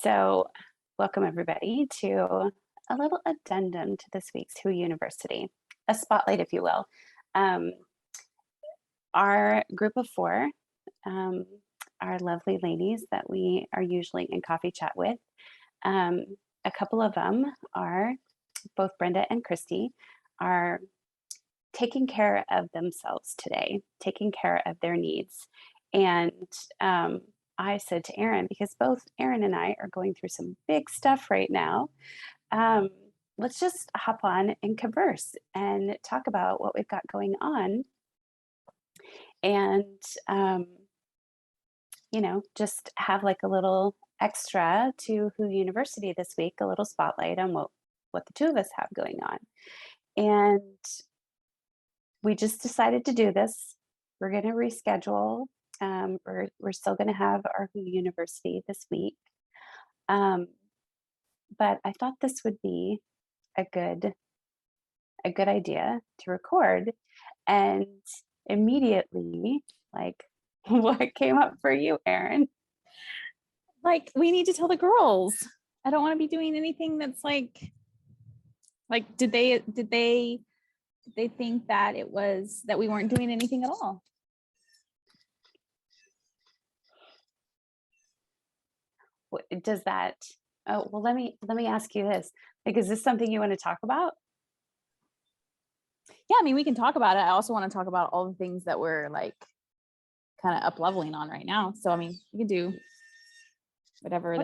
So, welcome everybody to a little addendum to this week's Who University, a spotlight, if you will. Um, our group of four, um, our lovely ladies that we are usually in coffee chat with, um, a couple of them are both Brenda and Christy, are taking care of themselves today, taking care of their needs. And I said to Erin, because both Erin and I are going through some big stuff right now, um, let's just hop on and converse and talk about what we've got going on. And, um, just have like a little extra to Who University this week, a little spotlight on what the two of us have going on. And we just decided to do this. We're going to reschedule. We're still going to have our Who University this week. But I thought this would be a good idea to record. And immediately, like, what came up for you, Erin? Like, we need to tell the girls. I don't want to be doing anything that's like did they think that it was that we weren't doing anything at all? Does that, oh, well, let me ask you this. Like, is this something you want to talk about? Yeah, I mean, we can talk about it. I also want to talk about all the things that we're like kind of up leveling on right now. So, I mean, we can do whatever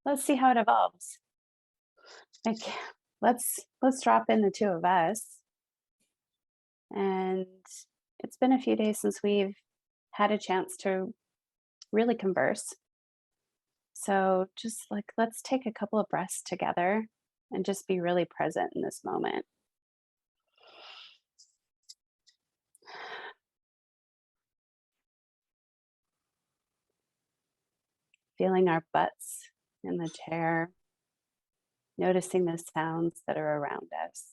let's see how it evolves. Like, let's drop in the two of us. And it's been a few days since we've had a chance to really converse. So just like, let's take a couple of breaths together and just be really present in this moment. Feeling our butts in the chair, noticing the sounds that are around us,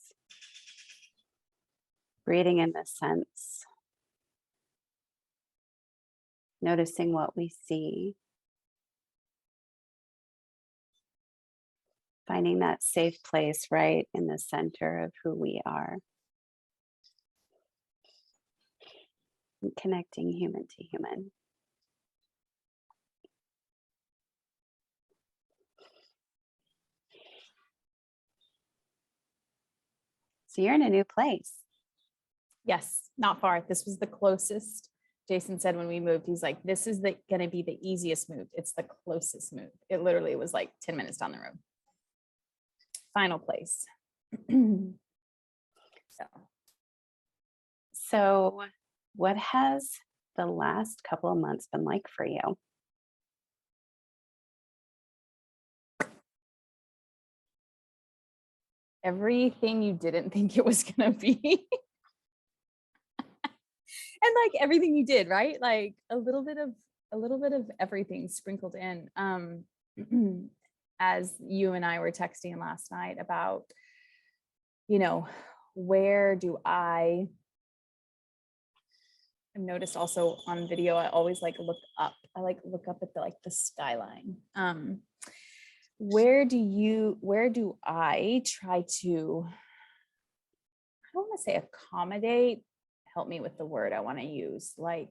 breathing in the scents, noticing what we see, finding that safe place right in the center of who we are, and connecting human to human. So you're in a new place. Yes, not far. This was the closest. Jason said when we moved, he's like, this is going to be the easiest move. It's the closest move. It literally was like 10 minutes down the road. Final place. So what has the last couple of months been like for you? Everything you didn't think it was going to be. And like everything you did, right? Like a little bit of everything sprinkled in. As you and I were texting last night about, where do I noticed also on video, I always like look up. I like look up at the skyline. Where do I try to, I don't want to say accommodate, help me with the word I want to use. Like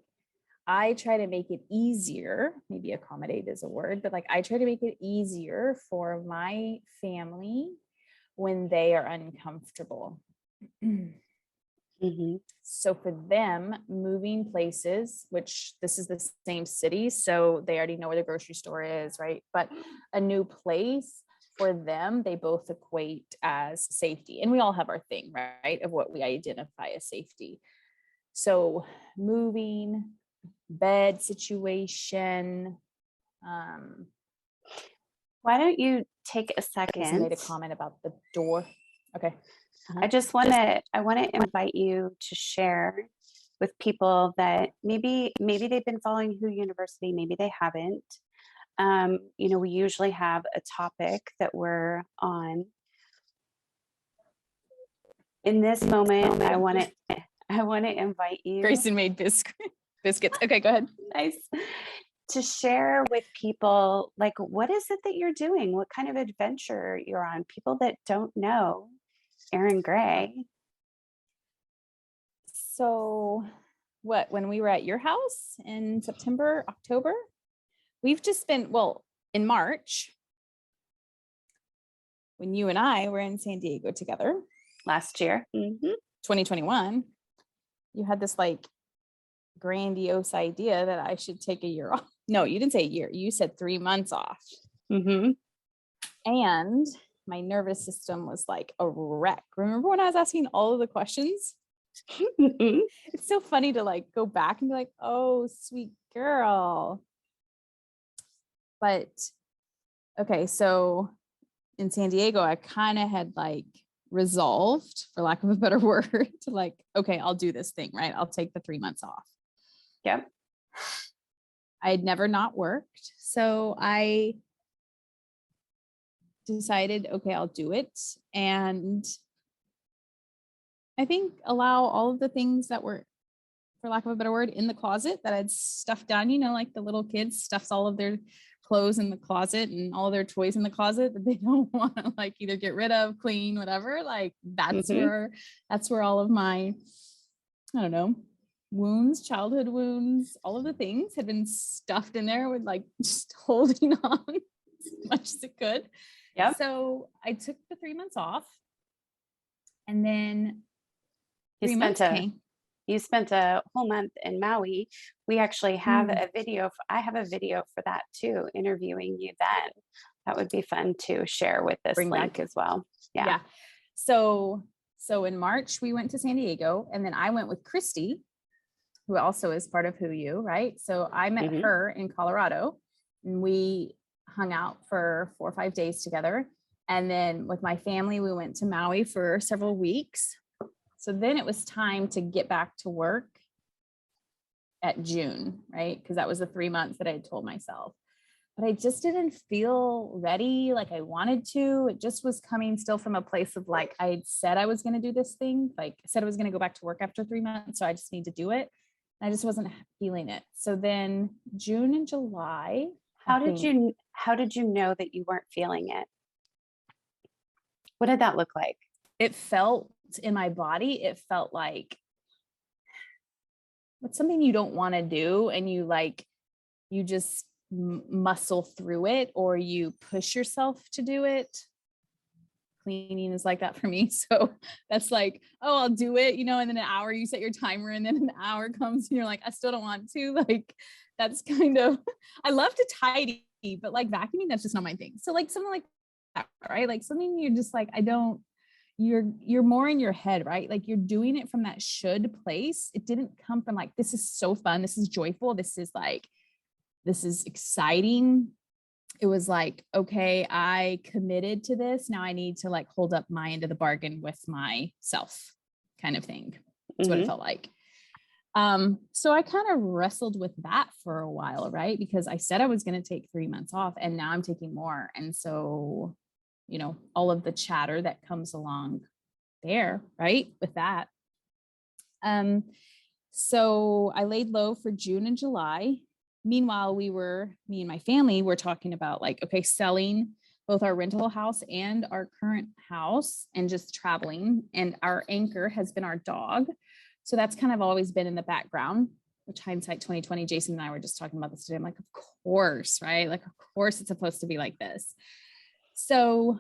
I try to make it easier, maybe accommodate is a word, but like I try to make it easier for my family when they are uncomfortable. Mm-hmm. So for them, moving places, which this is the same city, so they already know where the grocery store is, right? But a new place for them, they both equate as safety. And we all have our thing, right? Of what we identify as safety. So moving, bed situation. Why don't you take a second? Jason made a comment about the door. Okay. I want to invite you to share with people that maybe they've been following Who University, maybe they haven't. We usually have a topic that we're on. In this moment, I want to invite you. Grayson made biscuits. Okay, go ahead. Nice. to share with people, like, what is it that you're doing? What kind of adventure you're on? People that don't know Erin Gray. So when we were at your house in September, October, we've just been, well, in March, when you and I were in San Diego together, Last year. 2021, you had this like grandiose idea that I should take a year off. No, you didn't say a year. You said 3 months off. Mm-hmm. And my nervous system was like a wreck. Remember when I was asking all of the questions? It's so funny to like go back and be like, oh, sweet girl. But okay, so in San Diego, I kind of had like resolved, for lack of a better word, to like, okay, I'll do this thing, right? I'll take the 3 months off. Yep. I had never not worked. So I decided, okay, I'll do it. And I think allow all of the things that were, for lack of a better word, in the closet that I'd stuffed down, like the little kids stuffs all of their clothes in the closet and all their toys in the closet that they don't want to like either get rid of, clean, whatever. Like that's where all of my, I don't know, wounds, childhood wounds, all of the things had been stuffed in there with like just holding on as much as it could. Yep. So I took the 3 months off, and then You spent a whole month in Maui. We actually have a video. I have a video for that too, interviewing you then. That would be fun to share with this link as well. Yeah. So in March, we went to San Diego, and then I went with Christy, who also is part of Who You, right? So I met her in Colorado, and we hung out for 4 or 5 days together. And then with my family, we went to Maui for several weeks. So then it was time to get back to work at June, right? Because that was the 3 months that I had told myself. But I just didn't feel ready like I wanted to. It just was coming still from a place of like, I had said I was going to do this thing. Like I said I was going to go back to work after 3 months. So I just need to do it. I just wasn't feeling it. So then June and July. How did you know that you weren't feeling it? What did that look like? It felt in my body, it felt like it's something you don't want to do, and you just muscle through it, or you push yourself to do it. Cleaning is like that for me. So that's like, oh, I'll do it, and then an hour you set your timer, and then an hour comes and you're like, I still don't want to. Like, that's kind of, I love to tidy, but like vacuuming, that's just not my thing. So like something like that, right? Like something you're just like, you're more in your head, right? Like you're doing it from that should place. It didn't come from like, this is so fun. This is joyful. This is exciting. It was like, okay, I committed to this. Now I need to like hold up my end of the bargain with myself, kind of thing. That's what it felt like. So I kind of wrestled with that for a while, right? Because I said I was going to take 3 months off, and now I'm taking more. And so, all of the chatter that comes along there, right? With that. So I laid low for June and July. Meanwhile, me and my family were talking about like, okay, selling both our rental house and our current house and just traveling. And our anchor has been our dog. So that's kind of always been in the background, which hindsight 2020, Jason and I were just talking about this today. I'm like, of course, right? Like, of course it's supposed to be like this. So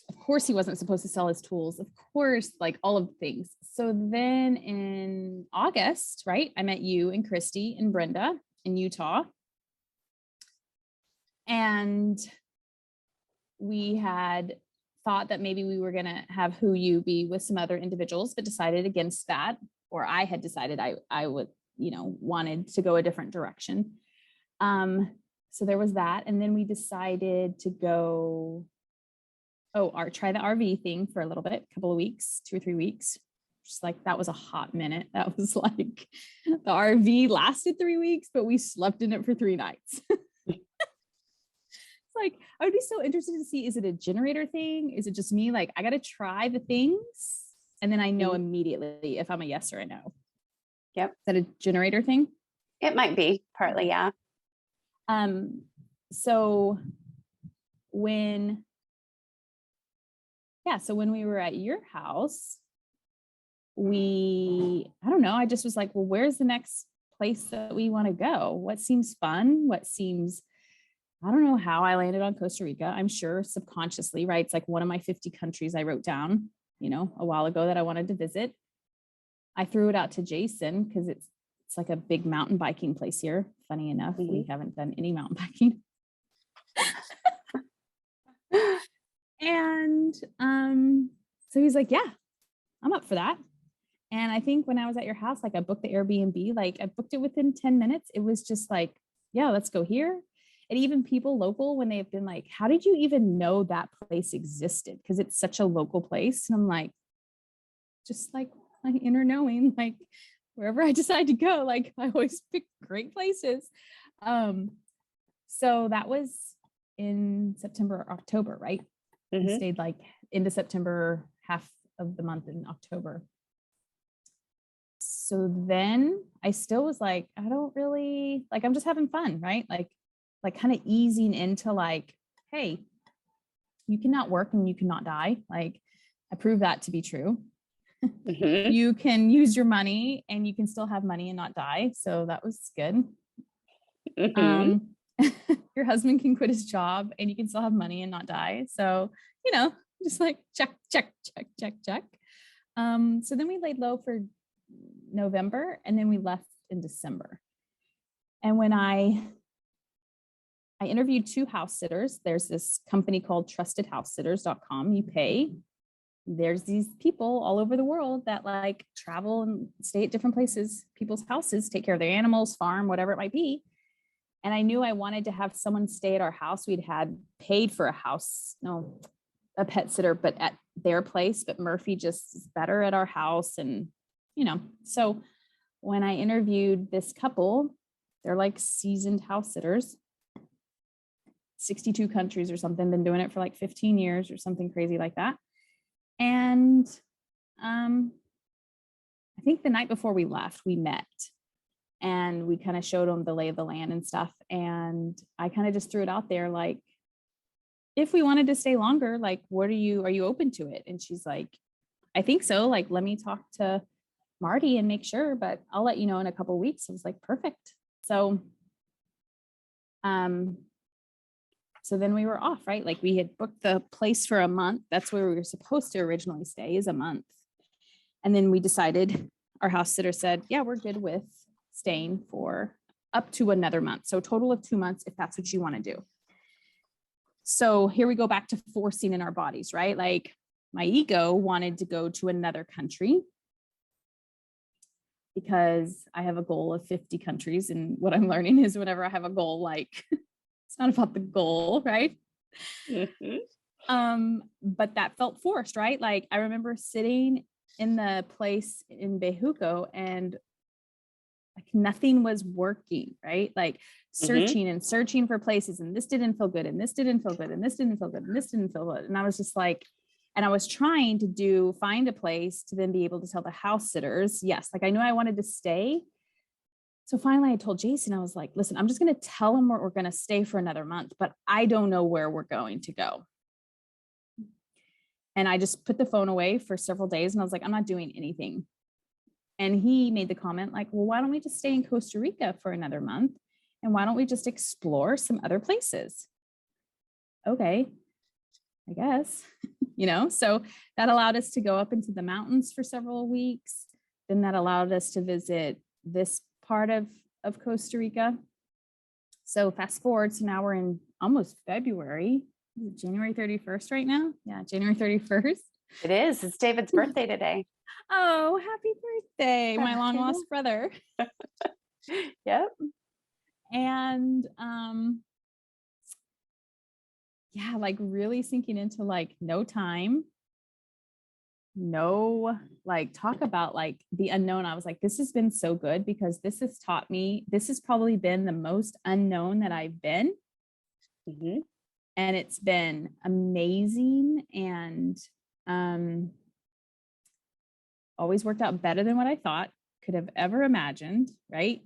of course he wasn't supposed to sell his tools. Of course, like all of the things. So then in August, right, I met you and Christy and Brenda in Utah. And we had thought that maybe we were going to have Who You be with some other individuals, but decided against that. Or I had decided I would, wanted to go a different direction. So there was that. And then we decided to go, try the RV thing for a little bit, a couple of weeks, 2 or 3 weeks. Just like, that was a hot minute. That was like, the RV lasted 3 weeks, but we slept in it for 3 nights. It's like, I would be so interested to see, is it a generator thing? Is it just me? Like, I got to try the things, and then I know immediately if I'm a yes or a no. Yep. Is that a generator thing? It might be partly, yeah. So when we were at your house, I don't know, I just was like, well, where's the next place that we want to go? What seems fun? I don't know how I landed on Costa Rica. I'm sure subconsciously, right? It's like one of my 50 countries I wrote down, a while ago that I wanted to visit. I threw it out to Jason because it's like a big mountain biking place here. Funny enough, we haven't done any mountain biking. And so he's like, yeah, I'm up for that. And I think when I was at your house, like I booked the Airbnb, like I booked it within 10 minutes. It was just like, yeah, let's go here. And even people local, when they've been like, how did you even know that place existed? Because it's such a local place. And I'm like, just like my inner knowing, like wherever I decide to go, like I always pick great places. So that was in September or October, right? We stayed like into September, half of the month in October. So then I still was like, I don't really like, I'm just having fun, right? Like kind of easing into like, hey, you cannot work and you cannot die. Like I proved that to be true. You can use your money and you can still have money and not die. So that was good. Your husband can quit his job and you can still have money and not die. So, just like check. So then we laid low for November and then we left in December. And when I interviewed 2 house sitters, there's this company called trustedhousesitters.com. You pay. There's these people all over the world that like travel and stay at different places, people's houses, take care of their animals, farm, whatever it might be. And I knew I wanted to have someone stay at our house. We'd had paid for a pet sitter, but at their place, but Murphy just is better at our house. And, so when I interviewed this couple, they're like seasoned house sitters, 62 countries or something, been doing it for like 15 years or something crazy like that. And I think the night before we left, we met and we kind of showed them the lay of the land and stuff. And I kind of just threw it out there, like, if we wanted to stay longer, like, are you open to it? And she's like, I think so. Like, let me talk to Marty and make sure, but I'll let you know in a couple of weeks. I was like, perfect. So then we were off, right? Like we had booked the place for a month. That's where we were supposed to originally stay, is a month. And then we decided, our house sitter said, yeah, we're good with staying for up to another month. So a total of 2 months, if that's what you want to do. So here we go back to forcing in our bodies, right? Like my ego wanted to go to another country because I have a goal of 50 countries. And what I'm learning is whenever I have a goal, like it's not about the goal, right? But that felt forced, right? Like I remember sitting in the place in Bejuco and like nothing was working, right? Like searching and searching for places, and this didn't feel good, and this didn't feel good, and this didn't feel good, and this didn't feel good. And I was just like, and I was trying to find a place to then be able to tell the house sitters, yes, like I knew I wanted to stay. So finally I told Jason, I was like, listen, I'm just going to tell him we're going to stay for another month, but I don't know where we're going to go. And I just put the phone away for several days and I was like, I'm not doing anything. And he made the comment like, well, why don't we just stay in Costa Rica for another month? And why don't we just explore some other places? Okay, I guess, so that allowed us to go up into the mountains for several weeks. Then that allowed us to visit this part of Costa Rica. So fast forward, so now we're in almost February, January 31st right now. Yeah, January 31st. It is. It's David's birthday today. Oh, happy birthday, my long lost brother. Yep. And yeah, like really sinking into like no time, no, like talk about like the unknown. I was like, this has been so good because this has taught me, this has probably been the most unknown that I've been. And it's been amazing and always worked out better than what I thought could have ever imagined, right?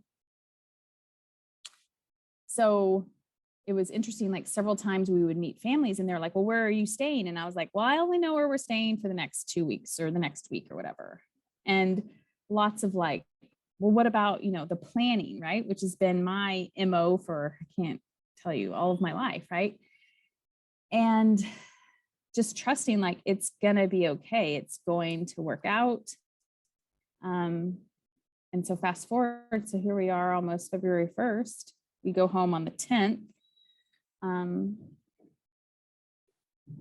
so it was interesting, like several times we would meet families and they're like, well, where are you staying? And I was like, well, I only know where we're staying for the next 2 weeks or the next week or whatever. And lots of like, well, what about, the planning, right? Which has been my MO for, I can't tell you, all of my life, right? And just trusting like it's gonna be okay. It's going to work out. And so fast forward, so here we are almost February 1st. We go home on the 10th. And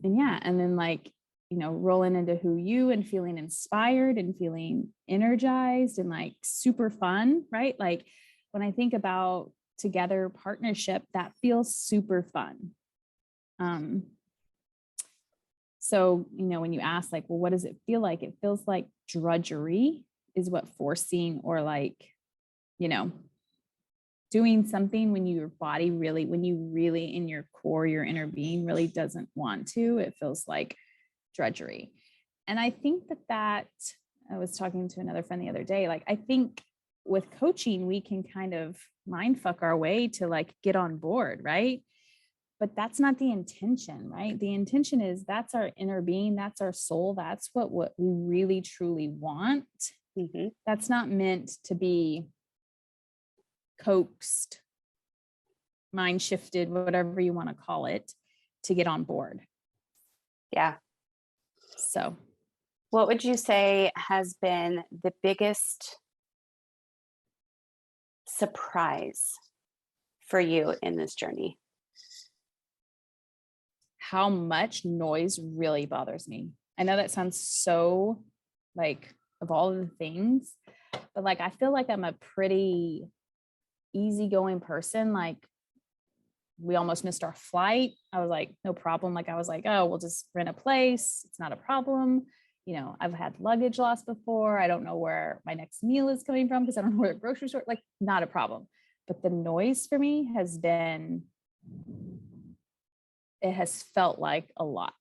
yeah, and then like, rolling into Who You and feeling inspired and feeling energized and like super fun, right? Like when I think about together partnership, that feels super fun. So, when you ask like, well, what does it feel like? It feels like drudgery is what forcing or like, doing something when your body really, when you really in your core, your inner being really doesn't want to, it feels like drudgery. And I think that I was talking to another friend the other day, like, I think with coaching, we can kind of mind fuck our way to like get on board, right? But that's not the intention, right? The intention is that's our inner being, that's our soul, that's what we really truly want. Mm-hmm. That's not meant to be coaxed, mind shifted, whatever you want to call it, to get on board. Yeah. So, what would you say has been the biggest surprise for you in this journey? How much noise really bothers me. I know that sounds so like of all of the things, but like I feel like I'm a pretty easygoing person. Like we almost missed our flight. I was like, no problem. Like I was like, oh, we'll just rent a place. It's not a problem. I've had luggage loss before. I don't know where my next meal is coming from because I don't know where the grocery store, like not a problem. But the noise for me has been, it has felt like a lot.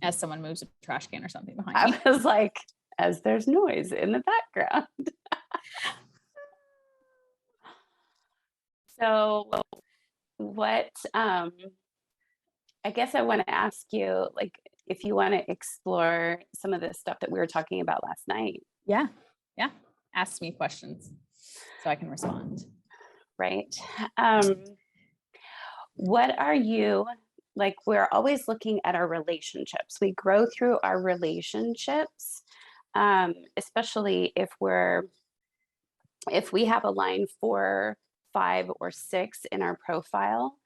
As someone moves a trash can or something behind me. I was like, as there's noise in the background. So what, I guess I want to ask you, like, if you want to explore some of the stuff that we were talking about last night. Yeah. Ask me questions so I can respond. Right. What are you, like, we're always looking at our relationships. We grow through our relationships, especially if we have a line 4, 5, or 6 in our profile.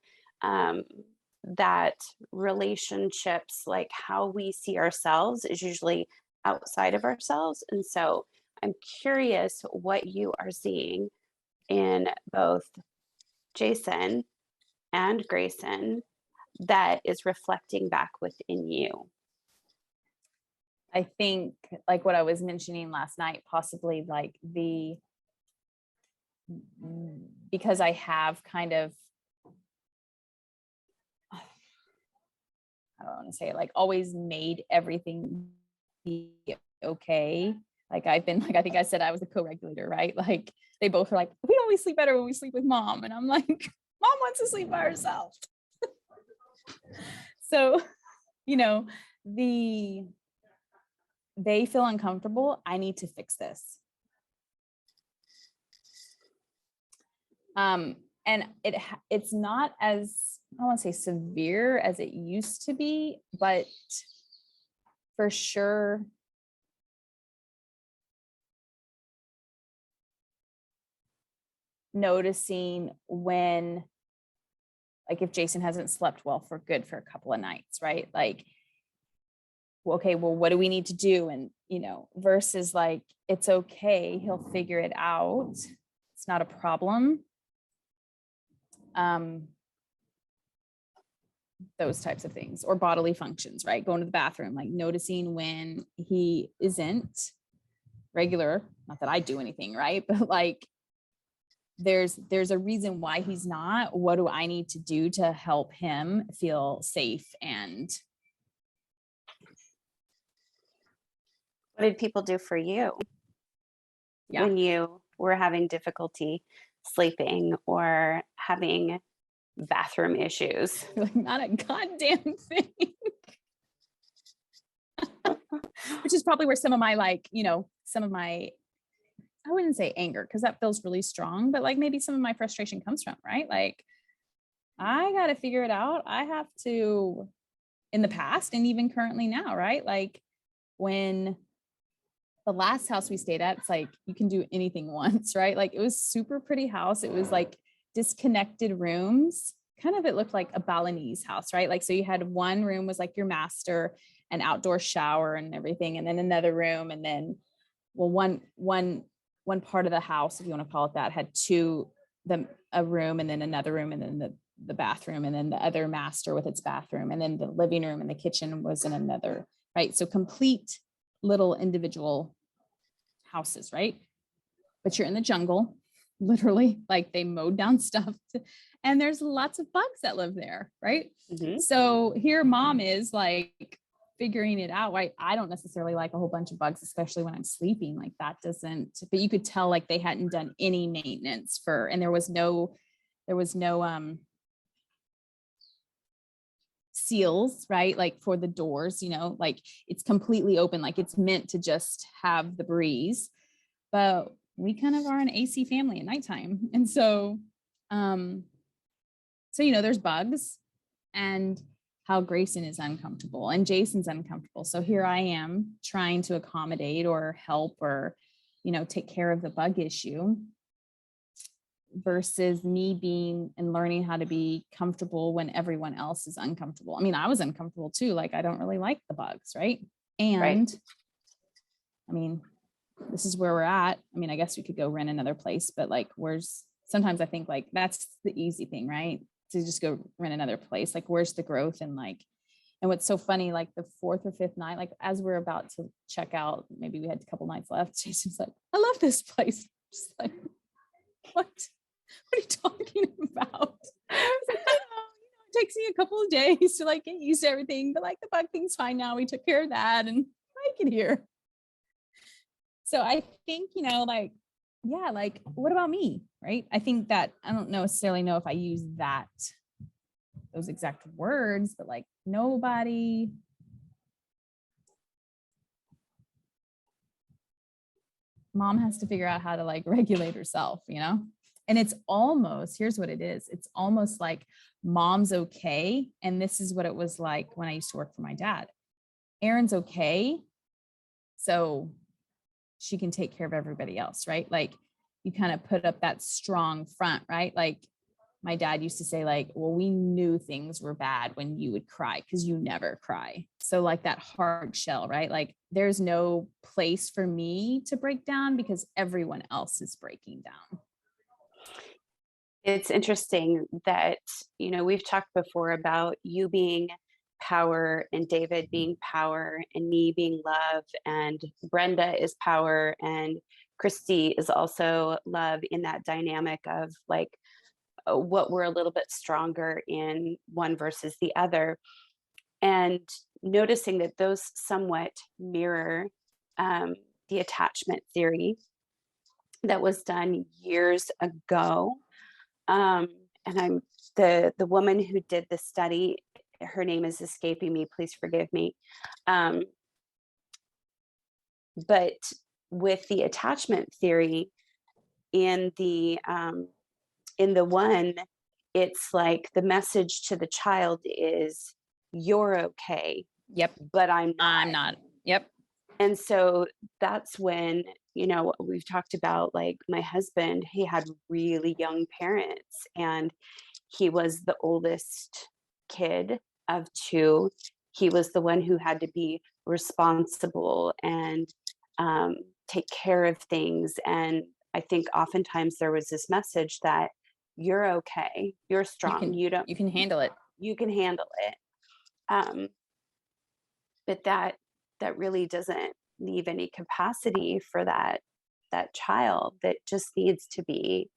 That relationships, like how we see ourselves, is usually outside of ourselves. And so I'm curious what you are seeing in both Jason and Grayson that is reflecting back within you. I think like what I was mentioning last night, possibly like because I have kind of, I don't want to say it, like always made everything be okay. Like I've been, like, I think I said I was a co-regulator, right? Like they both are like, we always sleep better when we sleep with mom. And I'm like, mom wants to sleep by herself. So, they feel uncomfortable. I need to fix this. And it's not as, I don't want to say severe as it used to be, but for sure noticing when, like if Jason hasn't slept well for a couple of nights, right? Like, okay, well, what do we need to do? And, versus like, it's okay, he'll figure it out. It's not a problem. Those types of things, or bodily functions, right? Going to the bathroom, like noticing when he isn't regular, not that I do anything, right? But like, there's a reason why he's not. What do I need to do to help him feel safe? And what did people do for you when you were having difficulty sleeping or having bathroom issues. You're like, not a goddamn thing. Which is probably where some of my, like, some of my, I wouldn't say anger, because that feels really strong, but like maybe some of my frustration comes from, right? Like, I got to figure it out. I have to, in the past and even currently now, right? Like, when the last house we stayed at, it's like you can do anything once, right? Like, it was super pretty house. It was like disconnected rooms. Kind of, it looked like a Balinese house, right? Like, so you had one room was like your master, an outdoor shower and everything, and then another room, and then, well, one part of the house, if you want to call it that, had a room, and then another room, and then the bathroom, and then the other master with its bathroom, and then the living room and the kitchen was in another, right? So complete little individual houses, right? But you're in the jungle, literally, like they mowed down stuff, and there's lots of bugs that live there, right? Mhm. So here mom is like figuring it out, right? I don't necessarily like a whole bunch of bugs, especially when I'm sleeping. Like, that doesn't, but you could tell like they hadn't done any maintenance and there was no seals, right? Like for the doors, like it's completely open, like it's meant to just have the breeze. But we kind of are an AC family at nighttime. And so, there's bugs, and how Grayson is uncomfortable and Jason's uncomfortable. So here I am trying to accommodate or help or, take care of the bug issue, versus me being and learning how to be comfortable when everyone else is uncomfortable. I mean, I was uncomfortable too. Like, I don't really like the bugs, right? And Right. I mean, this is where we're at. I mean, I guess we could go rent another place, but like, sometimes I think like that's the easy thing, right? To just go rent another place. Like, where's the growth? And what's so funny, like the fourth or fifth night, like as we're about to check out, maybe we had a couple nights left, Jason's like, I love this place. Just like, what are you talking about? Like, it takes me a couple of days to like get used to everything, but like the bug thing's fine now. We took care of that and I like it here. So I think, like, yeah, like, what about me? Right. I think that I don't necessarily know if I use those exact words, but like nobody. Mom has to figure out how to like regulate herself, And it's almost, here's what it is. It's almost like mom's okay. And this is what it was like when I used to work for my dad. Erin's okay, so she can take care of everybody else, right? Like, you kind of put up that strong front, right? Like, my dad used to say, like, well, we knew things were bad when you would cry because you never cry. So like that hard shell, right? Like, there's no place for me to break down because everyone else is breaking down. It's interesting that, we've talked before about you being power and David being power and me being love, and Brenda is power and Christy is also love, in that dynamic of like what we're a little bit stronger in one versus the other. And noticing that those somewhat mirror the attachment theory that was done years ago. And I'm the woman who did the study, her name is escaping me, please forgive me. But with the attachment theory, in the one, it's like the message to the child is, you're okay, Yep. but I'm I'm not. Yep. And so that's when, we've talked about, like, my husband, he had really young parents and he was the oldest kid of two. He was the one who had to be responsible and take care of things. And I think oftentimes there was this message that you're okay, you're strong, you can handle it. you can handle it. But that really doesn't leave any capacity for that child that just needs to be,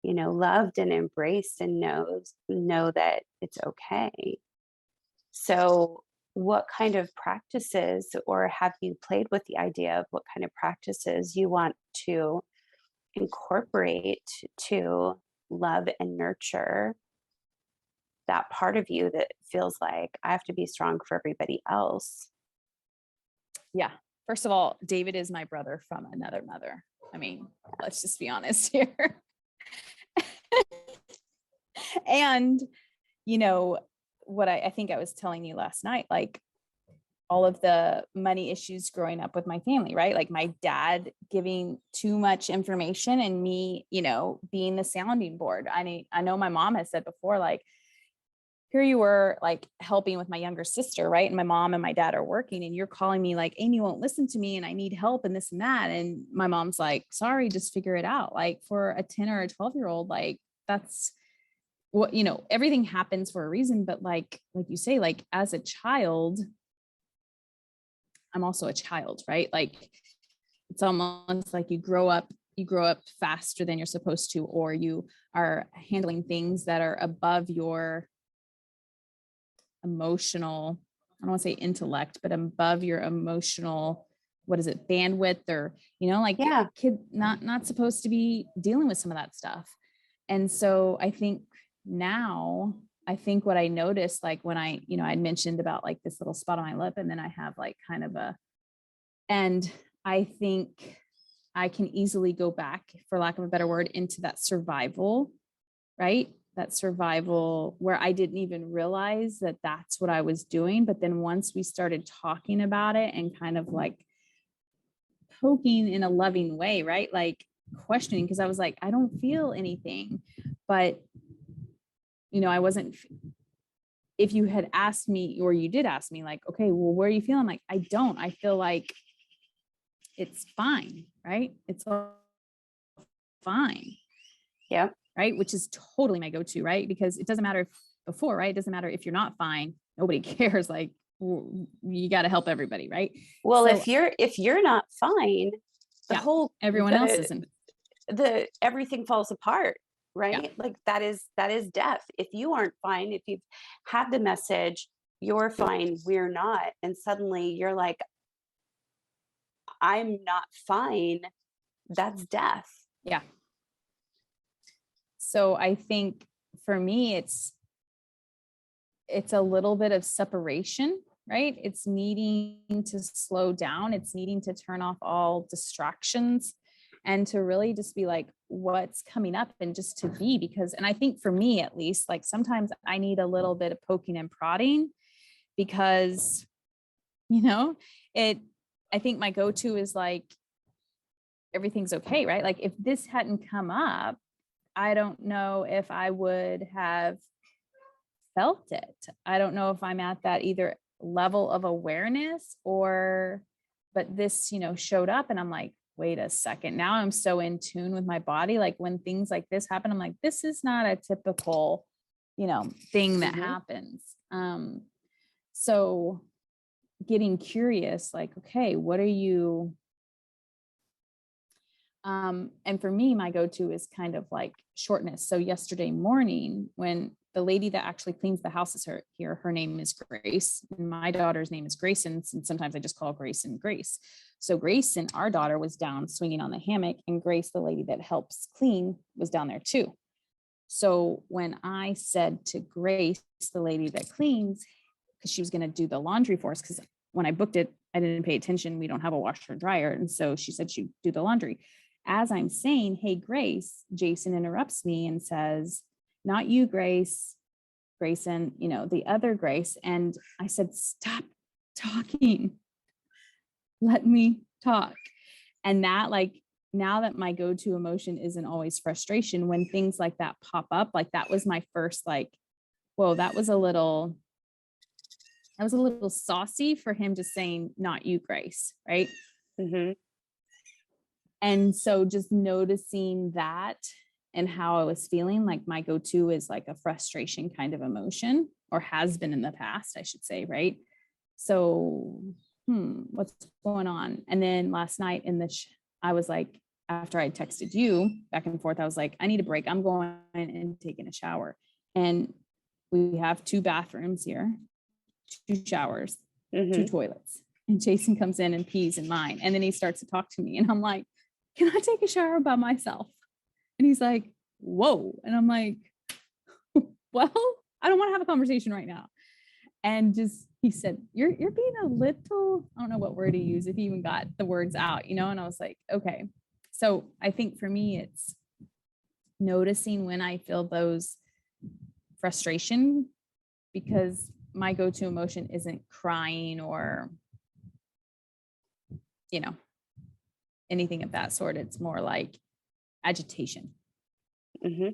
loved and embraced and know that it's okay. So what kind of practices, or have you played with the idea of what kind of practices you want to incorporate to love and nurture that part of you that feels like I have to be strong for everybody else. Yeah. First of all, David is my brother from another mother. I mean, let's just be honest here. And, you know, what I think I was telling you last night, like all of the money issues growing up with my family, right? Like my dad giving too much information and me, you know, being the sounding board. I know my mom has said before, like, here you were like helping with my younger sister, right? And my mom and my dad are working and you're calling me like, Amy won't listen to me and I need help and this and that. And my mom's like, sorry, just figure it out. Like for a 10 or a 12-year-old, like that's what, you know, everything happens for a reason. But like you say, like as a child, I'm also a child, right? Like it's almost like you grow up faster than you're supposed to, or you are handling things that are above your emotional, I don't want to say intellect, but above your emotional, what is it, bandwidth, or, you know, like Yeah. kid not supposed to be dealing with some of that stuff. And so I think now, I think what I noticed, like when I, you know, I'd mentioned about like this little spot on my lip, and then I have like kind of and I think I can easily go back, for lack of a better word, into that survival, right? That survival where I didn't even realize that that's what I was doing. But then once we started talking about it and kind of like poking in a loving way, right? Like questioning, because I was like, I don't feel anything. But, you know, I wasn't, if you had asked me, or you did ask me, like, okay, well, where are you feeling? Like, I don't, I feel like it's fine, right? It's all fine. Yeah. Right. Which is totally my go-to, right? Because it doesn't matter if before, right? It doesn't matter if you're not fine. Nobody cares. Like you got to help everybody. Right. Well, So, if you're not fine, the yeah, whole everyone else isn't. the everything falls apart, Yeah. right? Like that is death. If you aren't fine, if you've had the message, you're fine, we're not, and suddenly you're like, I'm not fine, that's death. Yeah. So I think for me, it's a little bit of separation, right? It's needing to slow down. It's needing to turn off all distractions and to really just be like, what's coming up, and just to be, because, and I think for me, at least, like sometimes I need a little bit of poking and prodding, because, you know, I think my go-to is like, everything's okay, right? Like if this hadn't come up, I don't know if I would have felt it. I don't know if I'm at that either level of awareness, or, but this, you know, showed up and I'm like, wait a second, now I'm so in tune with my body. Like when things like this happen, I'm like, this is not a typical, you know, thing that happens. So getting curious, like, okay, what are you, and for me, my go-to is kind of like shortness. So yesterday morning, when the lady that actually cleans the house is here, her name is Grace, and my daughter's name is Grayson, and sometimes I just call Grayson Grace. So Grayson, our daughter, was down swinging on the hammock, and Grace, the lady that helps clean, was down there too. So when I said to Grace, the lady that cleans, because she was going to do the laundry for us, because when I booked it, I didn't pay attention. We don't have a washer and dryer. And so she said she'd do the laundry. As I'm saying, hey, Grace, Jason interrupts me and says, not you, Grace, Grayson, you know, the other Grace. And I said, stop talking. Let me talk. And that, like, now that my go-to emotion isn't always frustration, when things like that pop up, like that was my first, like, whoa, that was a little saucy for him just saying, not you, Grace. Right. Mm-hmm. And so just noticing that and how I was feeling, like my go-to is like a frustration kind of emotion, or has been in the past, I should say. Right. So, what's going on? And then last night I was like, after I texted you back and forth, I was like, I need a break. I'm going and taking a shower. And we have 2 bathrooms here, 2 showers, 2 toilets. And Jason comes in and pees in mine. And then he starts to talk to me. And I'm like, can I take a shower by myself? And he's like, whoa. And I'm like, well, I don't want to have a conversation right now. And just, he said, you're being a little, I don't know what word to use, if he even got the words out, you know? And I was like, okay. So I think for me, it's noticing when I feel those frustration, because my go-to emotion isn't crying or, you know, anything of that sort. It's more like agitation. Mm-hmm.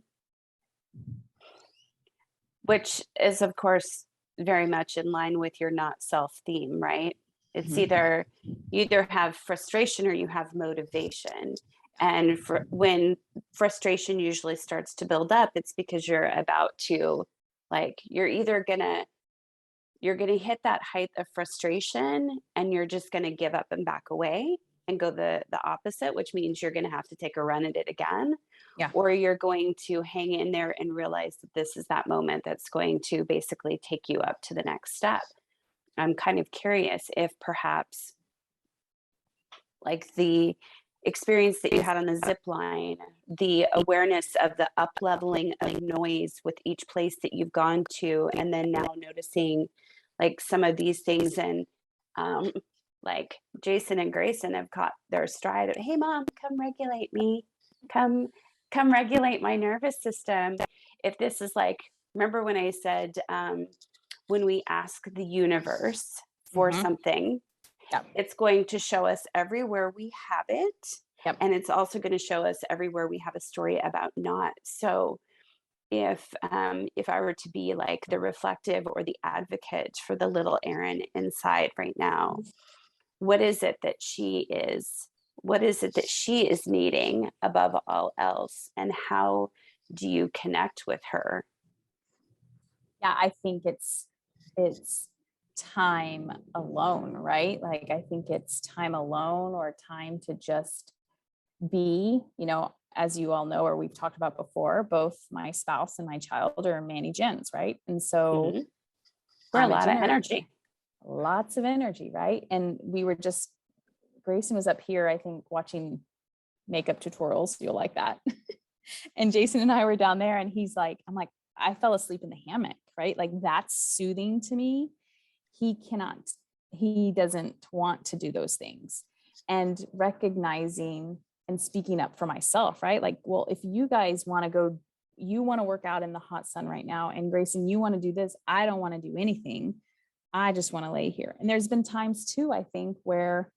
Which is, of course, very much in line with your not self theme, right? It's Mhm. either you either have frustration or you have motivation. And when frustration usually starts to build up, it's because you're about to, like, you're gonna hit that height of frustration and you're just gonna give up and back away and go the opposite, which means you're gonna have to take a run at it again, Yeah. or you're going to hang in there and realize that this is that moment that's going to basically take you up to the next step. I'm kind of curious if perhaps, like, the experience that you had on the zip line, the awareness of the up leveling of noise with each place that you've gone to, and then now noticing like some of these things, and um, like Jason and Grayson have caught their stride. Hey, mom, come regulate me. Come, come regulate my nervous system. If this is like, remember when I said, when we ask the universe for Mm-hmm. something, Yep. it's going to show us everywhere we have it. Yep. And it's also going to show us everywhere we have a story about not. So if I were to be like the reflective or the advocate for the little Erin inside right now, what is it that she is? What is it that she is needing above all else? And how do you connect with her? Yeah, I think it's time alone, right? Like I think it's time alone or time to just be, you know, as you all know, or we've talked about before, both my spouse and my child are Manny Gens, right? And so Mhm. We're a I'm a lot of generator, energy. lots of energy, right? And we were just, Grayson was up here, I think, watching makeup tutorials. You'll like that. And Jason and I were down there, and he's like, I'm like, I fell asleep in the hammock, right? Like that's soothing to me. He doesn't want to do those things. And recognizing and speaking up for myself, right? Like, well, if you guys want to go, you want to work out in the hot sun right now, and Grayson, you want to do this, I don't want to do anything. I just want to lay here. And there's been times too, I think, where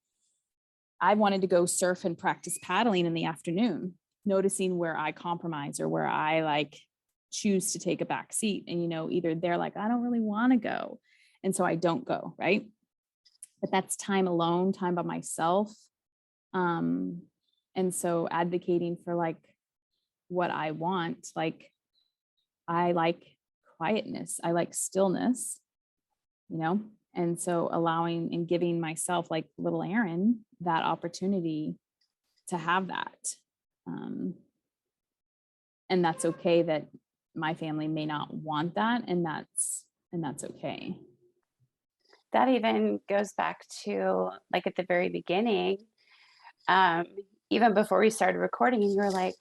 I wanted to go surf and practice paddling in the afternoon, noticing where I compromise or where I like choose to take a back seat. And, you know, either they're like, I don't really want to go. And so I don't go. Right. But that's time alone, time by myself. Um, and so advocating for like what I want, like I like quietness, I like stillness, you know, and so allowing and giving myself, like little Erin, that opportunity to have that. Um, and that's okay that my family may not want that, and that's okay. That even goes back to like at the very beginning, um, even before we started recording, and you were like,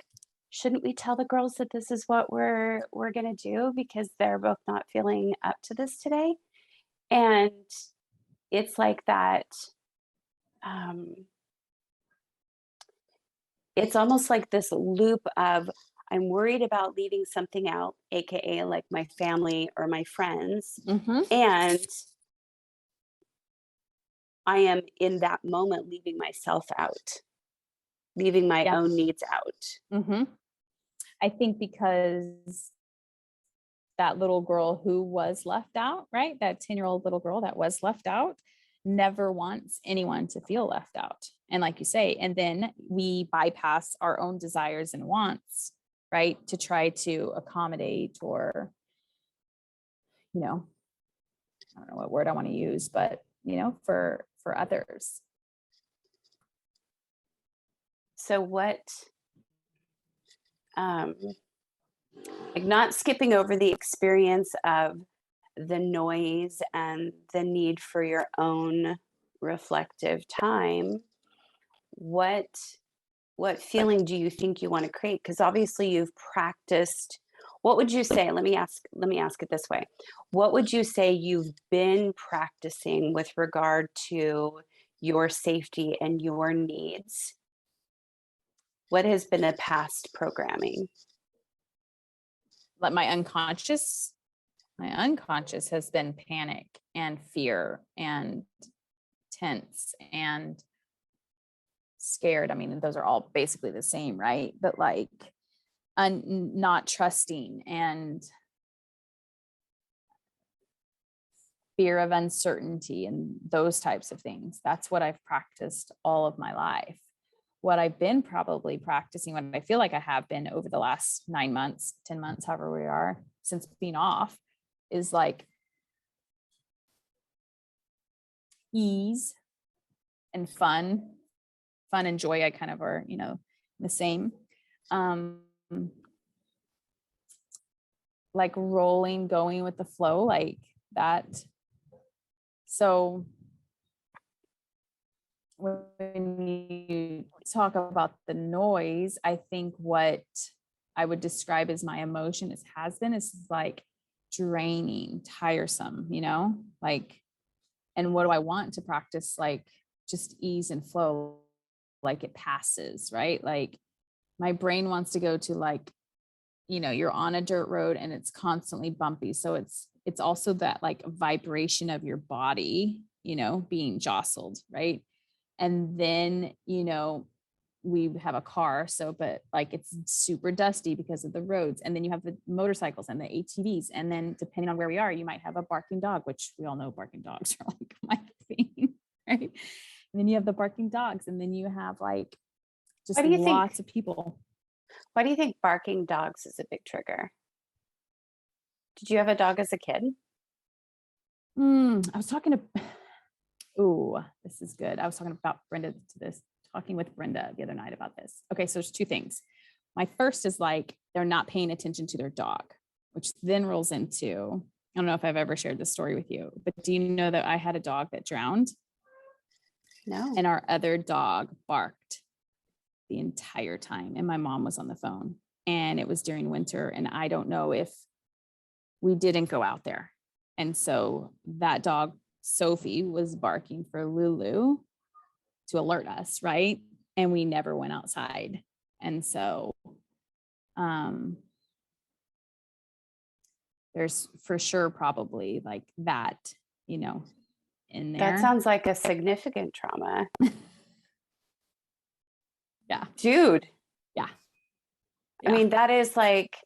shouldn't we tell the girls that this is what we're gonna do because they're both not feeling up to this today? And it's like that, um, it's almost like this loop of I'm worried about leaving something out, aka like my family or my friends, Mm-hmm. and I am in that moment leaving myself out, leaving my Yeah. own needs out. Mm-hmm. I think because that little girl who was left out, right? That 10-year-old little girl that was left out never wants anyone to feel left out. And like you say, and then we bypass our own desires and wants, right? To try to accommodate or, you know, I don't know what word I want to use, but you know, for others. So what, um, like not skipping over the experience of the noise and the need for your own reflective time, what what feeling do you think you want to create? Because obviously you've practiced. What would you say? Let me ask it this way. What would you say you've been practicing with regard to your safety and your needs? What has been the past programming? Like my unconscious has been panic and fear and tense and scared. I mean, those are all basically the same, right? But like not trusting and fear of uncertainty and those types of things. That's what I've practiced all of my life. What I've been probably practicing, what I feel like I have been over the last 9 months, 10 months, however we are since being off, is like ease and fun. Fun and joy, I kind of are, the same. Like rolling, going with the flow, like that. So when you talk about the noise, I think what I would describe as my emotion has been is like draining, tiresome, like, and what do I want to practice? Like just ease and flow, like it passes, right? Like my brain wants to go to like, you're on a dirt road and it's constantly bumpy. So it's also that like vibration of your body, being jostled, right? And then, we have a car. So, but like it's super dusty because of the roads. And then you have the motorcycles and the ATVs. And then depending on where we are, you might have a barking dog, which we all know barking dogs are like my thing, right? And then you have the barking dogs. And then you have like just Why do you lots think of people. why do you think barking dogs is a big trigger? Did you have a dog as a kid? I was talking to, oh, this is good. I was talking with Brenda the other night about this. Okay, so there's two things. My first is like they're not paying attention to their dog, which then rolls into, I don't know if I've ever shared this story with you, but do you know that I had a dog that drowned? No. And our other dog barked the entire time. And my mom was on the phone. And it was during winter. And I don't know if we didn't go out there. And so that dog, Sophie, was barking for Lulu to alert us, right? And we never went outside. And so there's for sure probably like that, in there. That sounds like a significant trauma. Yeah. Dude. Yeah. I mean, that is like,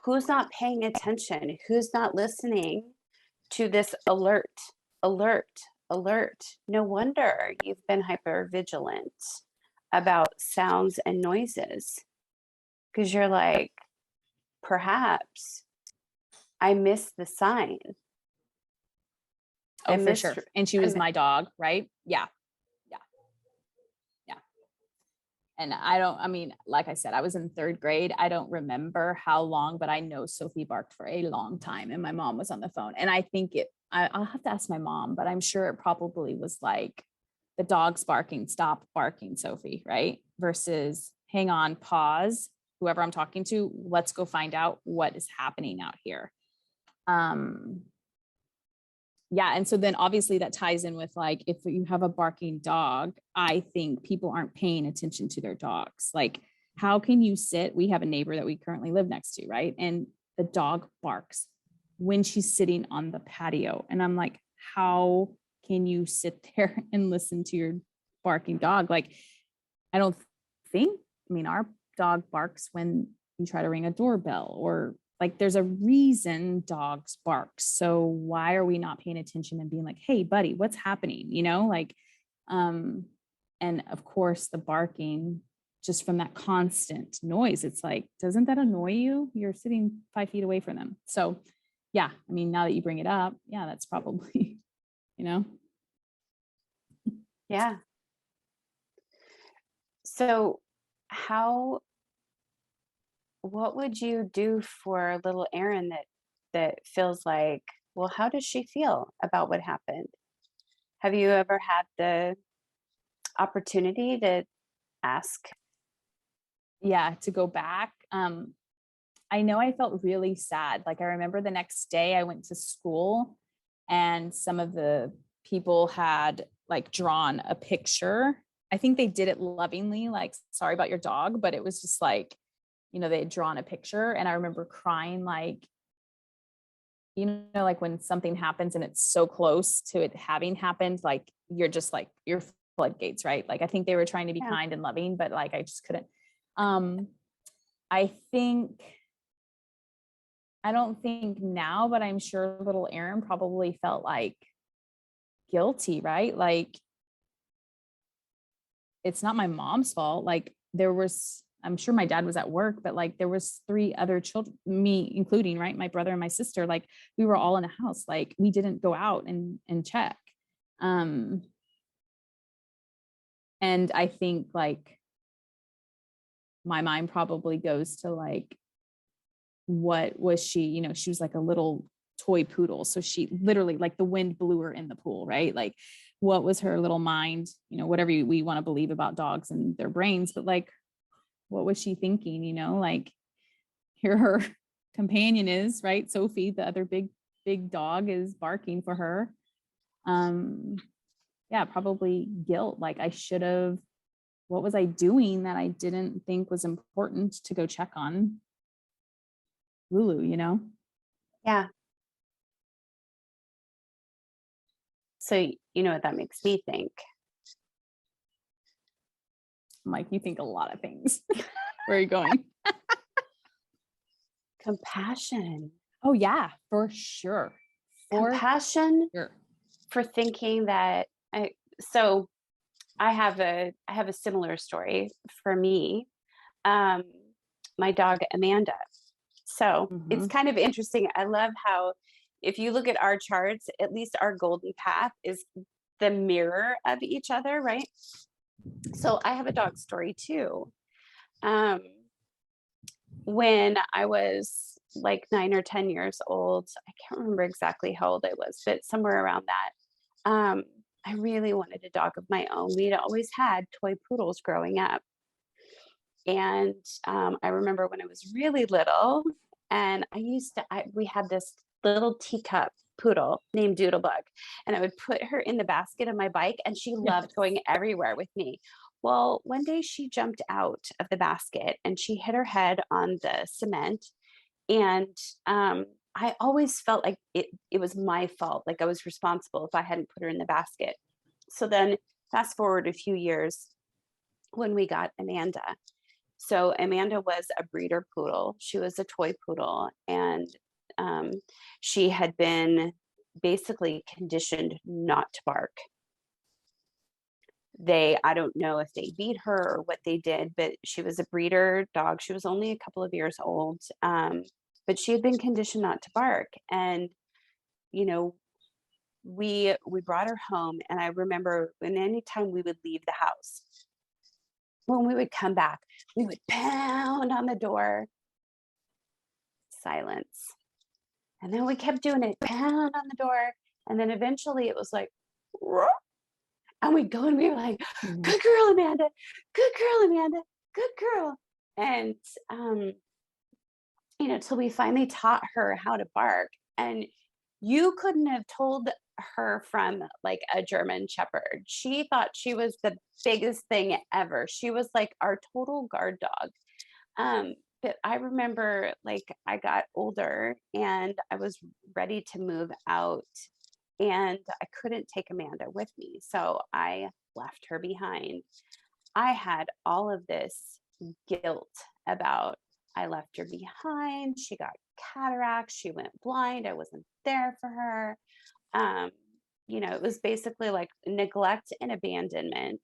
who's not paying attention? Who's not listening to this alert, alert, alert? No wonder you've been hyper vigilant about sounds and noises, because you're like, perhaps I missed the sign. Oh, for sure. And she was my dog, right? Yeah. And like I said, I was in third grade. I don't remember how long, but I know Sophie barked for a long time and my mom was on the phone. And I think I'll have to ask my mom, but I'm sure it probably was like the dog's barking, stop barking, Sophie, right? Versus hang on, pause, whoever I'm talking to, let's go find out what is happening out here. Yeah. And so then obviously that ties in with like, if you have a barking dog, I think people aren't paying attention to their dogs. Like, how can you we have a neighbor that we currently live next to, right? And the dog barks when she's sitting on the patio. And I'm like, how can you sit there and listen to your barking dog? Like, I don't think, our dog barks when you try to ring a doorbell, or like there's a reason dogs bark. So why are we not paying attention and being like, hey, buddy, what's happening? And of course the barking just from that constant noise, it's like, doesn't that annoy you? You're sitting 5 feet away from them. So yeah, now that you bring it up, yeah, that's probably, Yeah. So what would you do for little Erin that feels like, well, how does she feel about what happened? Have you ever had the opportunity to ask yeah, to go back. I know I felt really sad. Like I remember the next day I went to school and some of the people had like drawn a picture. I think they did it lovingly, like, sorry about your dog, but it was just like, they had drawn a picture. And I remember crying, like, like when something happens and it's so close to it having happened, like you're just like your floodgates, right? Like I think they were trying to be Yeah. kind and loving, but like I just couldn't. Um, I think I don't think now, but I'm sure little Aaron probably felt like guilty, right? Like it's not my mom's fault. Like I'm sure my dad was at work, but like there was 3 other children, me including, right? My brother and my sister, like we were all in the house. Like we didn't go out and check. Um, and I think like my mind probably goes to like, what was she? She was like a little toy poodle. So she literally, like, the wind blew her in the pool, right? Like what was her little mind, whatever we want to believe about dogs and their brains, but like, what was she thinking? Like here her companion is, right? Sophie, the other big dog, is barking for her. Yeah, probably guilt. Like I should have, what was I doing that I didn't think was important to go check on Lulu? Yeah. So, you know what that makes me think? I'm like, you think a lot of things. Where are you going? Compassion. Oh yeah, for sure. Compassion Sure. for thinking that so I have a similar story for me. Um, my dog Amanda. So it's Mhm. kind of interesting. I love how if you look at our charts, at least our golden path is the mirror of each other, right? So I have a dog story too. Um, when I was like 9 or 10 years old, I can't remember exactly how old I was, but somewhere around that. I really wanted a dog of my own. We'd always had toy poodles growing up. And I remember when I was really little, and we had this little teacup poodle named Doodlebug, and I would put her in the basket of my bike, and she Yes. loved going everywhere with me. Well, one day she jumped out of the basket and she hit her head on the cement. And I always felt like it was my fault, like I was responsible if I hadn't put her in the basket. So then, fast forward a few years when we got Amanda. So Amanda was a breeder poodle. She was a toy poodle, and um, she had been basically conditioned not to bark. I don't know if they beat her or what they did, but she was a breeder dog. She was only a couple of years old, but she had been conditioned not to bark. And you know, we brought her home, and I remember when anytime we would leave the house, when we would come back, we would pound on the door, silence. And then we kept doing it, pound on the door. And then eventually it was like, "Roar," and we'd go and we were like, Mhm. good girl, Amanda, good girl, Amanda, good girl. And, um, till we finally taught her how to bark. And you couldn't have told her from like a German Shepherd. She thought she was the biggest thing ever. She was like our total guard dog. But I remember like I got older and I was ready to move out and I couldn't take Amanda with me. So I left her behind. I had all of this guilt about I left her behind. She got cataracts. She went blind. I wasn't there for her. Um, it was basically like neglect and abandonment,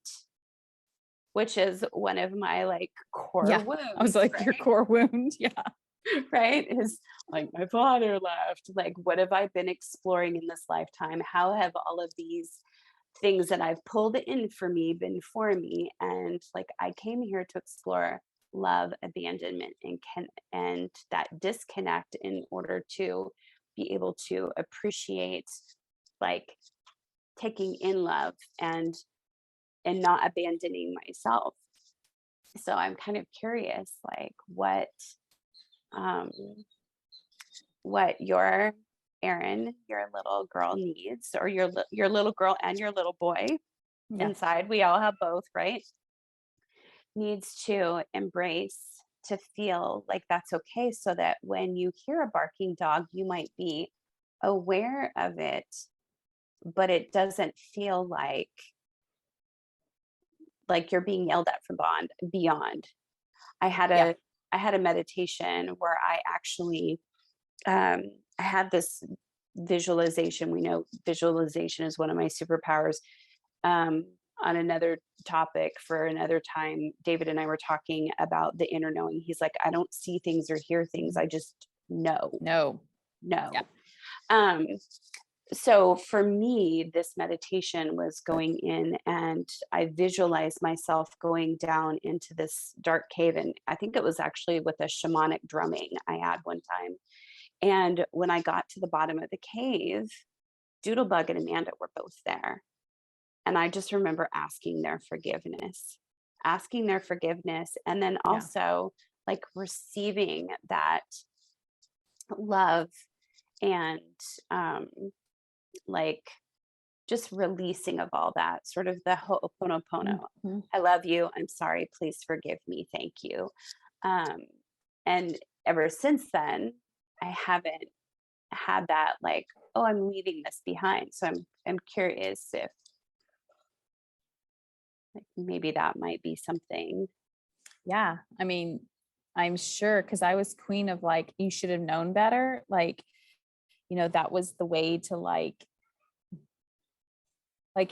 which is one of my like core Yeah. I was wounds, like, your core wound. Yeah. right? Is like my father left. Like, what have I been exploring in this lifetime? How have all of these things that I've pulled in for me been for me? And like, I came here to explore love, abandonment, and that disconnect in order to be able to appreciate, like, taking in love and not abandoning myself. So I'm kind of curious, like um, what your Erin, your little girl needs, or your little girl and your little boy Yeah. inside. We all have both, right? Needs to embrace, to feel like that's okay, so that when you hear a barking dog, you might be aware of it, but it doesn't feel like you're being yelled at from beyond. I had Yeah. a I had a meditation where I actually um I had this visualization. We know visualization is one of my superpowers. Um on another topic for another time, David and I were talking about the inner knowing. He's like, I don't see things or hear things. I just know. No. Yeah. Know. Um so for me, this meditation was going in, and I visualized myself going down into this dark cave. And I think it was actually with a shamanic drumming I had one time. And when I got to the bottom of the cave, Doodlebug and Amanda were both there. And I just remember asking their forgiveness, and then Yeah. also like receiving that love, and um, like just releasing of all that, sort of the ho'oponopono. Mhm. I love you. I'm sorry. Please forgive me. Thank you. Um, and ever since then, I haven't had that like, oh, I'm leaving this behind. So I'm curious if like maybe that might be something. Yeah. I mean, I'm sure because I was queen of like, you should have known better. Like, that was the way to like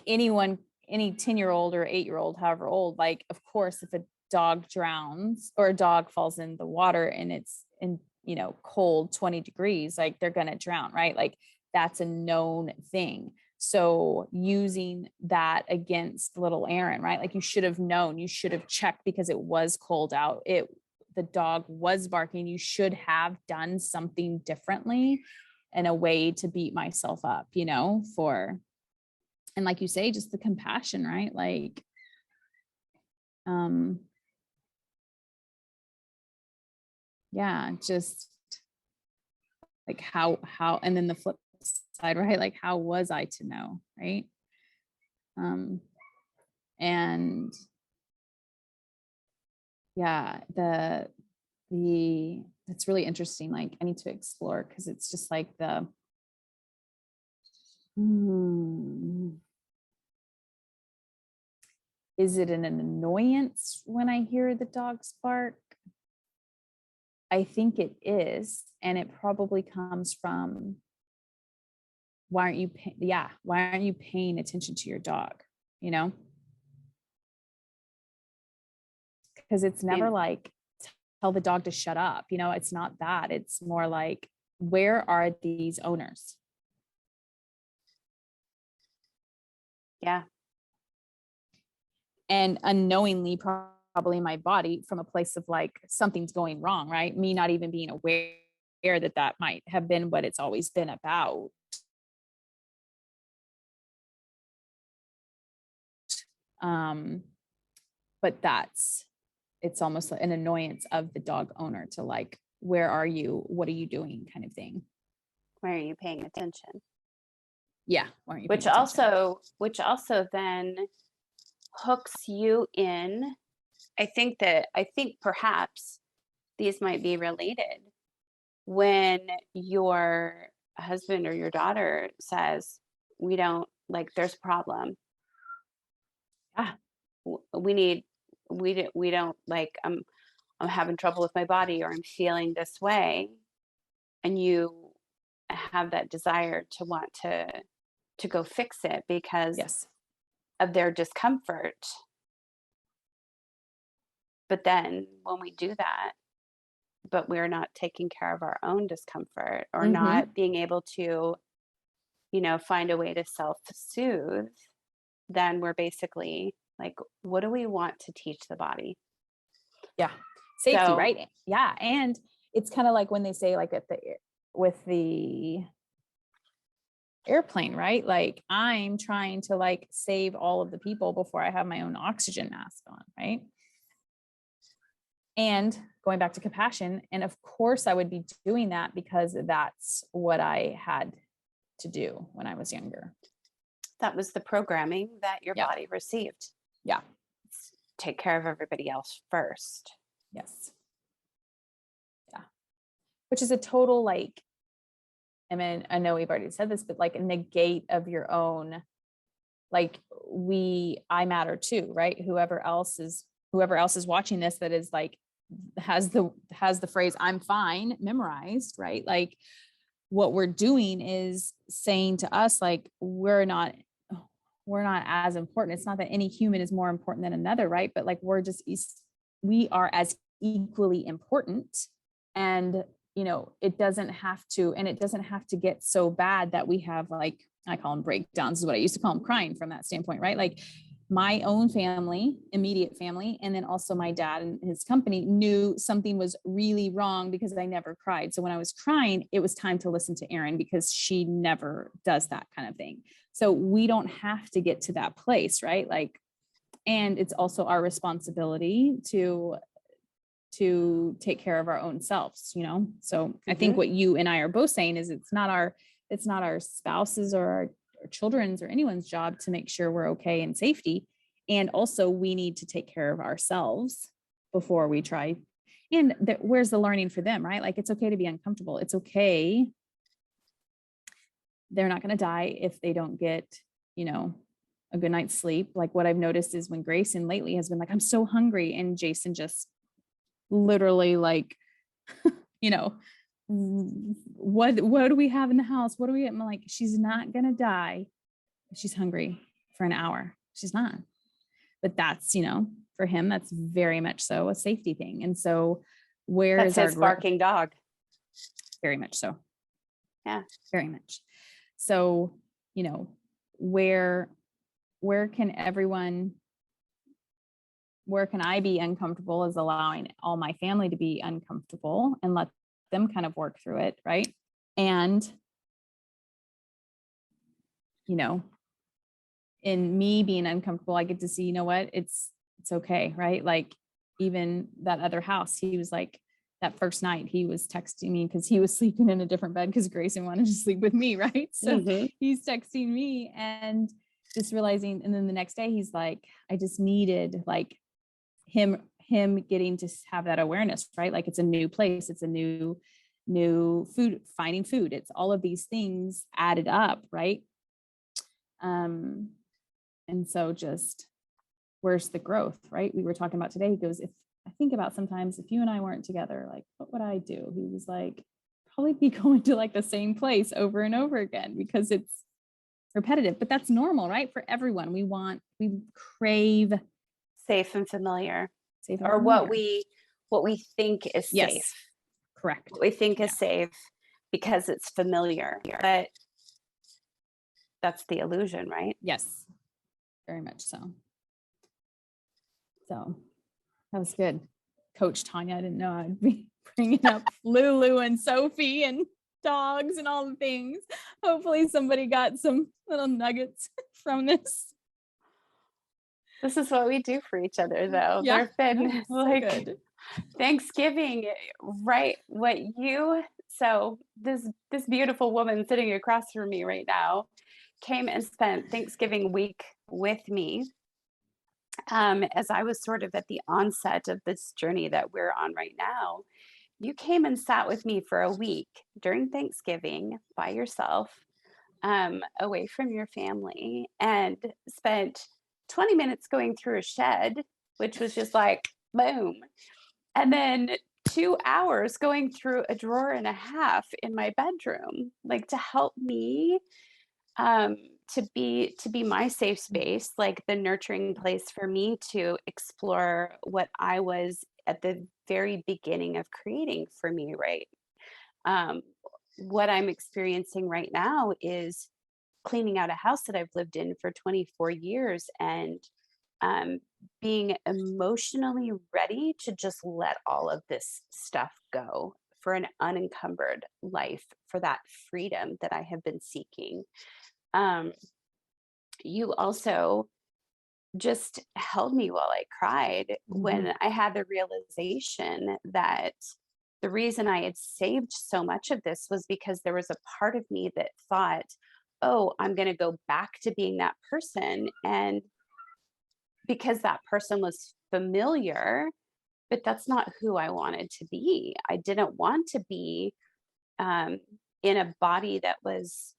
anyone, any 10-year-old or 8-year-old, however old, like, of course, if a dog drowns or a dog falls in the water and it's in, cold 20 degrees, like they're going to drown, right? Like that's a known thing. So using that against little Aaron, right? Like you should have known, you should have checked because it was cold out. The dog was barking. You should have done something differently in a way to beat myself up, and like you say, just the compassion, right? Like, um, yeah, just like and then the flip side, right? Like, how was I to know, right? Um, and yeah, it's really interesting. Like, I need to explore because it's just like hmm, is it an annoyance when I hear the dogs bark? I think it is, and it probably comes from why aren't you paying attention to your dog? You know, because it's never And like tell the dog to shut up. It's not that. It's more like where are these owners? yeah, And unknowingly, probably my body from a place of like something's going wrong, right? Me not even being aware that might have been what it's always been about. Um, but it's almost like an annoyance of the dog owner to like, where are you? What are you doing? Kind of thing. why are you paying attention? Yeah. Why aren't you Which paying attention? also, which also then hooks you in. I think perhaps these might be related. When your husband or your daughter says, we don't like, there's a problem. Yeah. We need, we don't like, I'm having trouble with my body, or I'm feeling this way. And you have that desire to want to go fix it because Yes. of their discomfort. But then when we do that, but we're not taking care of our own discomfort, or Mm-hmm. not being able to, find a way to self soothe, then we're basically like, what do we want to teach the body? Yeah. Safety, So, right? Yeah. And it's kind of like when they say like with the airplane, right? Like I'm trying to like save all of the people before I have my own oxygen mask on, right? And going back to compassion, and of course I would be doing that because that's what I had to do when I was younger. That was the programming that your Yeah. body received. Yeah. Take care of everybody else first. Yes. Yeah. Which is a total, like, I mean, I know we've already said this, but like a negate of your own, like I matter too, right? Whoever else is watching this that is like, has the phrase "I'm fine" memorized, right? Like what we're doing is saying to us, like, we're not as important. It's not that any human is more important than another, right? But like we are as equally important. And it doesn't have to get so bad that we have, like, I call them breakdowns, is what I used to call them, crying from that standpoint, right? Like my own family, immediate family, and then also my dad and his company knew something was really wrong because I never cried. So when I was crying, it was time to listen to Erin because she never does that kind of thing. So we don't have to get to that place, right? Like, and it's also our responsibility to take care of our own selves, So I think what you and I are both saying is it's not our spouses or our children's or anyone's job to make sure we're okay and safety. And also we need to take care of ourselves before we try. And where's the learning for them, right? Like, it's okay to be uncomfortable. It's okay. They're not going to die if they don't get, a good night's sleep. Like what I've noticed is when Grayson lately has been like, I'm so hungry. And Jason just literally like, what do we have in the house? What do we? I'm like, she's not going to die. She's hungry for an hour. She's not. But that's, for him, that's very much so a safety thing. And so where That's is our his barking dog? Very much so. Yeah. Very much. So, where can I be uncomfortable is allowing all my family to be uncomfortable and let them kind of work through it. Right. And, in me being uncomfortable, I get to see, what, it's okay. Right. Like even that other house, he was like, that first night he was texting me because he was sleeping in a different bed because Grayson wanted to sleep with me. Right. So he's texting me and just realizing. And then the next day he's like, I just needed like him getting to have that awareness, right? Like it's a new place. It's a new food, finding food. It's all of these things added up. Right. And so just where's the growth, right? We were talking about today. He goes, if I think about sometimes if you and I weren't together, like what would I do? He was like, probably be going to like the same place over and over again because it's repetitive, but that's normal, right? For everyone, we crave safe and familiar, or what we think is yes, safe. Correct. What we think is safe because it's familiar, but that's the illusion, right? Yes, very much so. So that was good. Coach Tanya, I didn't know I'd be bringing up Lulu and Sophie and dogs and all the things. Hopefully somebody got some little nuggets from this. This is what we do for each other, though. Yeah. There have been like good. Thanksgiving, right? So this beautiful woman sitting across from me right now came and spent Thanksgiving week with me. As I was sort of at the onset of this journey that we're on right now, you came and sat with me for a week during Thanksgiving by yourself, away from your family, and spent 20 minutes going through a shed, which was just like, boom. And then 2 hours going through a drawer and a half in my bedroom, like to help me to be my safe space, like the nurturing place for me to explore what I was at the very beginning of creating for me, right? Um, what I'm experiencing right now is cleaning out a house that I've lived in for 24 years and um, being emotionally ready to just let all of this stuff go for an unencumbered life, for that freedom that I have been seeking. You also just held me while I cried Mhm. when I had the realization that the reason I had saved so much of this was because there was a part of me that thought, oh, I'm going to go back to being that person. And because that person was familiar, but that's not who I wanted to be. I didn't want to be um, in a body that was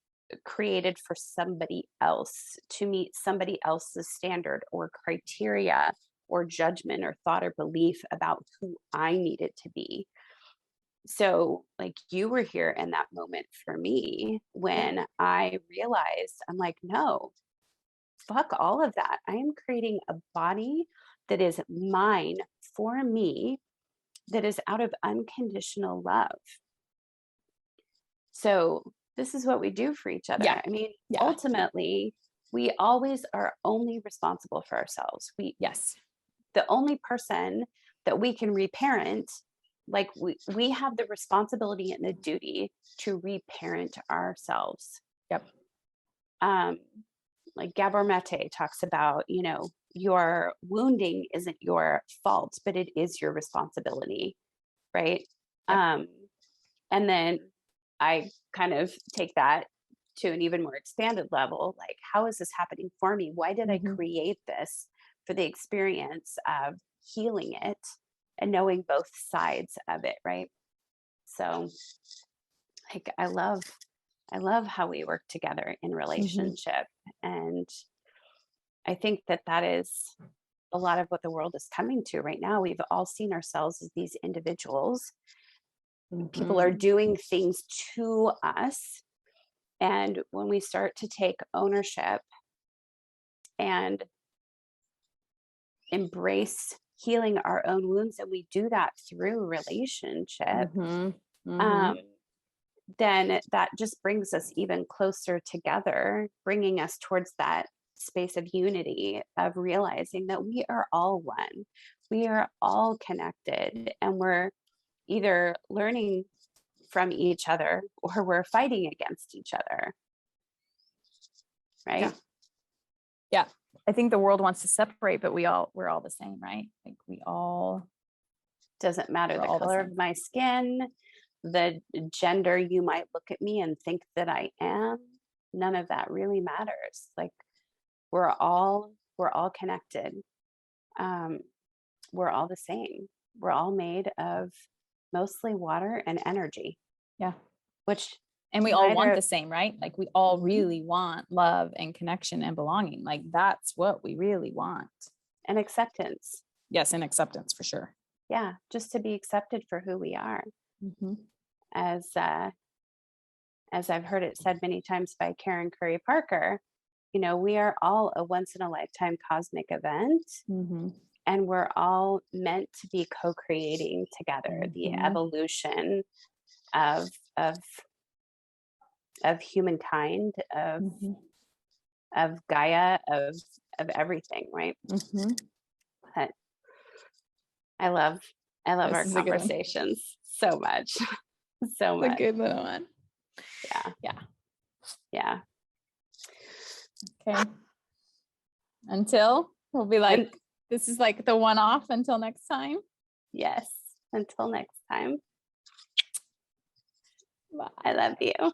created for somebody else to meet somebody else's standard or criteria or judgment or thought or belief about who I needed to be. So, like, you were here in that moment for me Yeah. when I realized, I'm like, no, fuck all of that. I am creating a body that is mine for me, that is out of unconditional love. So this is what we do for each Yeah. other. I mean, Yeah. ultimately, we always are only responsible for ourselves. Yes. The only person that we can reparent, like we have the responsibility and the duty to reparent ourselves. Yep. Um, like Gabor Mate talks about, your wounding isn't your fault, but it is your responsibility, right? Yep. Um, and then I kind of take that to an even more expanded level. Like, how is this happening for me? Why did I Mhm. create this? For the experience of healing it and knowing both sides of it, right? So, like, I love how we work together in Mhm. relationship. And I think that that is a lot of what the world is coming to right now. We've all seen ourselves as these individuals. People are Mhm. doing things to us. And when we start to take ownership and embrace healing our own wounds, and we do that through relationship, Mhm. um, Mhm. then that just brings us even closer together, bringing us towards that space of unity, of realizing that we are all one. We are all connected, and we're either learning from each other or we're fighting against each other, Yeah. right? Yeah. I think the world wants to separate, but we're all the same, right? Like Doesn't matter we're the all the color same. of my skin, the gender you might look at me and think that I am. None of that really matters. Like, we're all connected. Um, we're all the same. We're all made of mostly water and energy, Yeah. which And we all want neither. the same, right? Like we all Mhm. really want love and connection and belonging. Like that's what we really want. And acceptance. Yes, and acceptance for sure. Yeah, just to be accepted for who we are. Mhm. As as I've heard it said many times by Karen Curry Parker, we are all a once in a lifetime cosmic event, Mhm. and we're all meant to be co-creating together the Mhm. evolution of of of humankind, of Mhm. Gaia, of everything, right? Mhm. But I love our This is a good one. conversations so much. So It's a much. good little one. Yeah. Yeah. Yeah. Okay. Until we'll be And like, this is like the one off until next time. yes, until next time, I Bye. love you.